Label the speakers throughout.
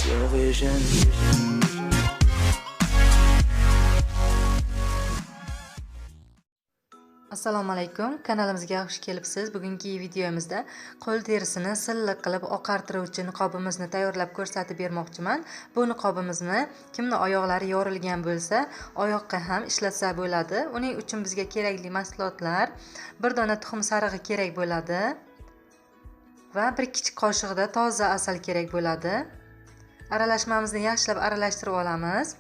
Speaker 1: your vision.
Speaker 2: Assalomu alaykum, kanalimizga xush kelibsiz. Bugungi videomizda qo'l terisini silliq qilib oqartiruvchi niqobimizni tayyorlab ko'rsatib bermoqchiman. Bu niqobimizni kimning oyoqlari yorilgan bo'lsa, oyoqqa ham ishlatsa bo'ladi. Uning uchun bizga kerakli mahsulotlar: bir dona tuxum sarig'i kerak bo'ladi va bir kichik qoshiqda toza asal kerak bo'ladi. Aralashmamizni yaxshilab aralashtirib olamiz.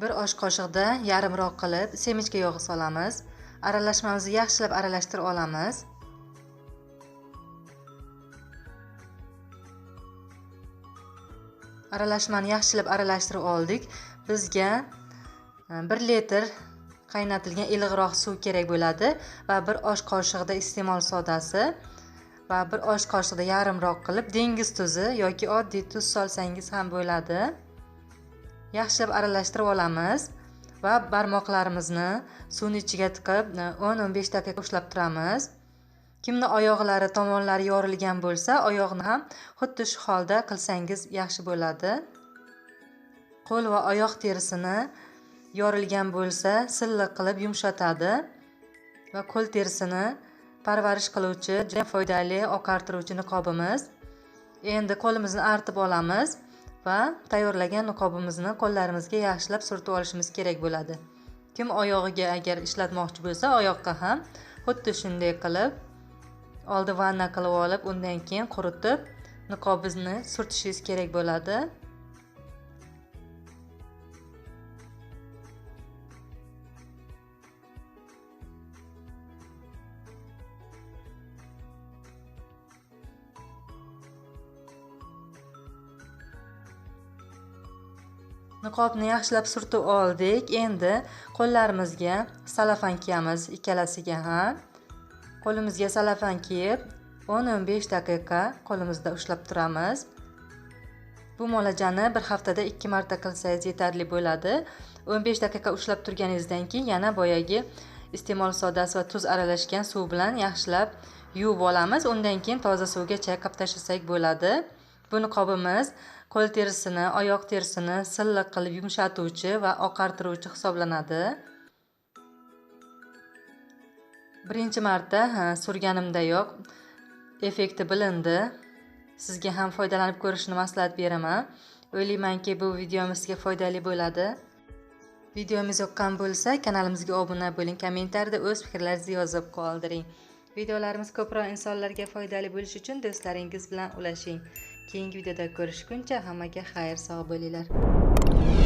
Speaker 2: Bir osh qoshiqda yarimroq qilib semichka yog'i solamiz. Aralashmamizni yaxshilab aralashtirib olamiz. Aralashmani yaxshilab aralashtirib oldik. Bizga 1 litr qaynatilgan iliqroq suv kerak bo'ladi va 1 osh qoshiqda iste'mol sodasi va 1 osh qoshiqda yarimroq qilib dengiz tuzi yoki oddiy tuz solsangiz ham bo'ladi. Yaxshilab aralashtirib olamiz va barmoqlarimizni suvning ichiga tiqib 10-15 daqiqa ushlab turamiz. Kimning oyoqlari tomonlari yorilgan bo'lsa, oyoqni ham xuddi shu holda qilsangiz yaxshi bo'ladi. Qo'l va oyoq terisini yorilgan bo'lsa, silliq qilib yumshatadi va qo'l terisini parvarish qiluvchi, juda foydali oqartiruvchi niqobimiz. Endi qo'limizni artib olamiz va tayyorlagan niqobimizni qo'llarimizga yaxshilab surtib olishimiz kerak bo'ladi. Kim oyog'iga agar ishlatmoqchi bo'lsa, oyoqqa ham xuddi shunday qilib oldi vanna qilib olib, undan keyin quritib niqobingizni surtishingiz kerak bo'ladi. Niqobni yaxshilab surtib oldik. Endi qo'llarimizga salafan kiyamiz, ikkalasiga ham. Qo'limizga salafan kiyib 10-15 daqiqa qo'limizda ushlab turamiz. Bu muolajani bir haftada 2 marta qilsangiz yetarli bo'ladi. 15 daqiqa ushlab turganingizdan keyin yana boyagi iste'mol sodasi va tuz aralashgan suv bilan yaxshilab yuvib olamiz. Undan keyin toza suvga chayqab tashlasak bo'ladi. Bu niqobimiz qo'l terisini, oyoq terisini silliq qilib yumshatuvchi va oqartiruvchi hisoblanadi. Birinchi marta surganimdayoq effekti bilindi. Sizga ham foydalanib ko'rishni maslahat beraman. O'ylaymanki, bu videomiz sizga foydali bo'ladi. Videomiz yoqqan bo'lsa, kanalimizga obuna bo'ling, kommentariyada o'z fikrlaringizni yozib qoldiring. Videolarimiz ko'proq insonlarga foydali bo'lishi uchun do'stlaringiz bilan ulashing. Keyingi videoda ko'rishguncha hammaga xayr, sog' bo'linglar.